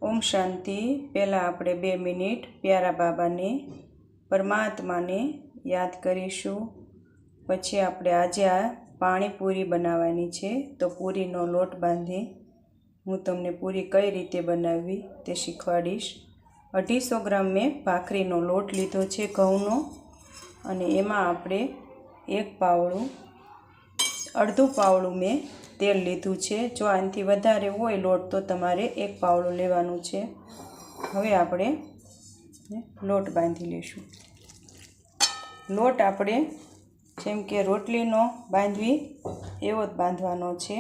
ओम शांति। पहला आपणे 2 मिनिट प्यारा बाबा ने परमात्मा ने याद करीशुं। पछी आपणे आजे आ पाणीपूरी बनाववानी छे। तो पूरीनो लोट बांधी हूँ तमने पूरी कई रीते बनावी ते शीखवाड़ीश। 250 ग्राम में भाखरीनो लोट लीधो छे घऊनो, अने एमां आपणे 1 पावड़ुं अर्धुं पावड़ुं में तेल लीधुं छे। जो आनाथी वधारे होय लोट तो तमारे 1 पावड़ुं लेवानुं छे। हवे आपणे लोट बांधी लेशुं। लोट आपणे जेम के रोटलीनो बांधवी एवो ज बांधवानो छे।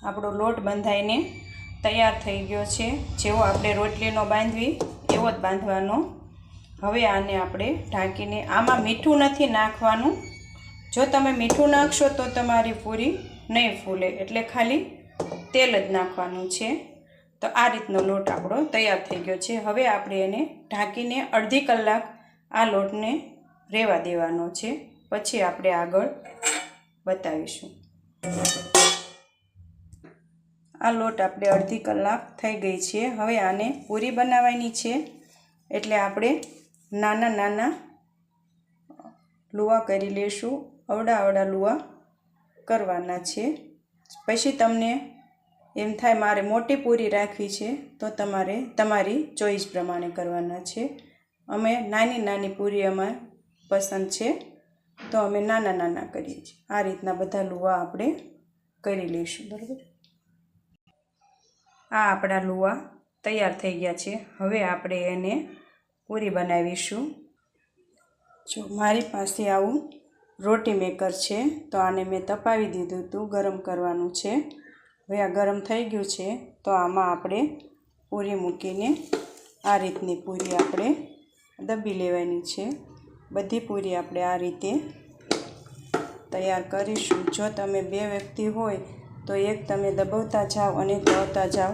આપણો લોટ બંધાઈને તૈયાર થઈ ગયો છે। જેવો આપણે રોટલીનો બાંધવી એવો જ બાંધવાનો। હવે આને આપણે ઢાંકીને, આમાં મીઠું નથી નાખવાનું। જો તમે મીઠું નાખશો તો તમારી પૂરી નહીં ફૂલે, એટલે ખાલી તેલ જ નાખવાનું છે। તો આ રીતનો લોટ આપણો તૈયાર થઈ ગયો છે। હવે આપણે એને ઢાંકીને અડધી કલાક આ લોટને રહેવા દેવાનો છે। પછી આપણે આગળ બતાવીશું। आ लोट आपणे अर्धी कलाक थई गई छे। हवे आने पूरी बनाववानी छे, एटले आपणे नाना नाना लुआ करी लेशुं। अवड़ा अवड़ा लुआ करवाना छे। पछी तमने एम थाय मारे मोटी पूरी राखवी छे तो तमारे तमारी चॉइस प्रमाणे करवाना छे। अमे नानी नानी पूरी अमारे पसंद छे तो अमे नाना नाना करीए छीए। आ रीतना बधा लुआ आपणे करी लेशुं। बराबर। आ आपणा लुआ तैयार थई गया छे। हवे आपणे एने पूरी बनावीशुं। जो मारी पासे आवुं रोटी मेकर छे तो आने मैं तपावी दीधुं हतुं, गरम करवानुं छे। हवे आ गरम थई गयुं छे तो आमां आपणे पूरी मूकीने आ रीतनी पूरी आपणे दबी लेवानी छे। बधी पूरी आपणे आ रीते तैयार करीशुं। जो तमे 2 व्यक्ति होय तो एक तमे दबावता जाओ अने दबावता जाओ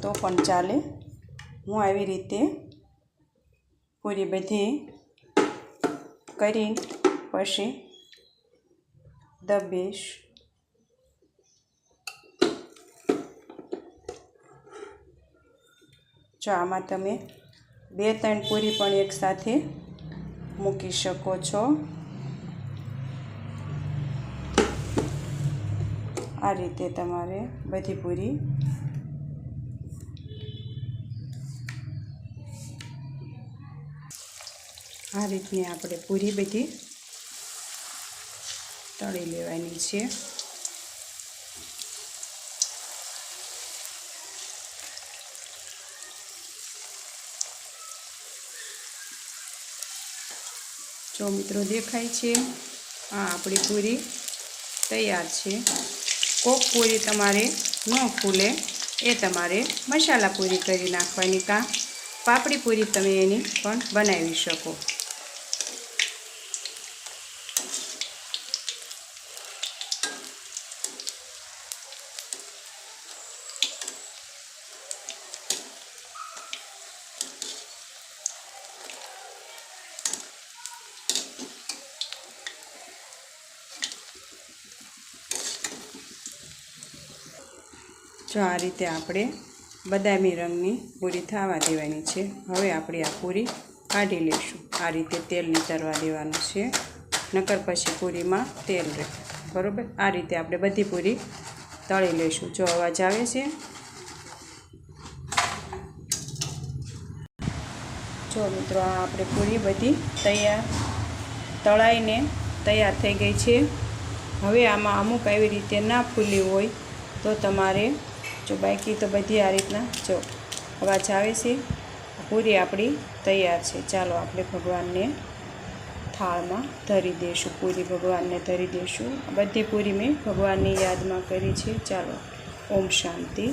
तो पण चाले। हूँ आवी रीते पूरी बधी करी पछी दबीश। जो आमां तमे 2-3 पूरी पण एक साथे मूकी शको छो। आ रीते तमारे बधी पूरी आ रीतनी आपणे पूरी बधी तળી लेवानी छे। जो मित्रों देखाय छे आ आपणी पूरी तैयार छे। कोक पूरी तमारे न फूले ए तमारे मसाला पूरी करी नाखवानी का पापड़ी पूरी तमे एनी पण बनावी शको। जो आ रीते आपणे बदामी रंगनी पूरी थवा देवानी छे। हवे आपणे आ पूरी काढी लेशुं। आ रीते तेल नितरवा देवानुं छे, नकर पछी पूरीमां तेल रहे। बरोबर। आ रीते आपणे बधी पूरी तળી लेशुं। जो अवाज आवे छे, जो मित्रों आ आपणे पूरी बधी तैयार तळाईने तैयार थई गई छे। हवे आमां अमुक एवी रीते ना फूली होय तो तमारे जो बाकी तो बधी आ रीतना जो अवाज आवे छे। पूरी आपणी तैयार छे। चालो आपणे भगवान ने थाल में धरी देशुं। पूरी भगवान ने धरी देशुं। बधी पूरी में भगवान की याद में करी छे। चालो ओम शांति।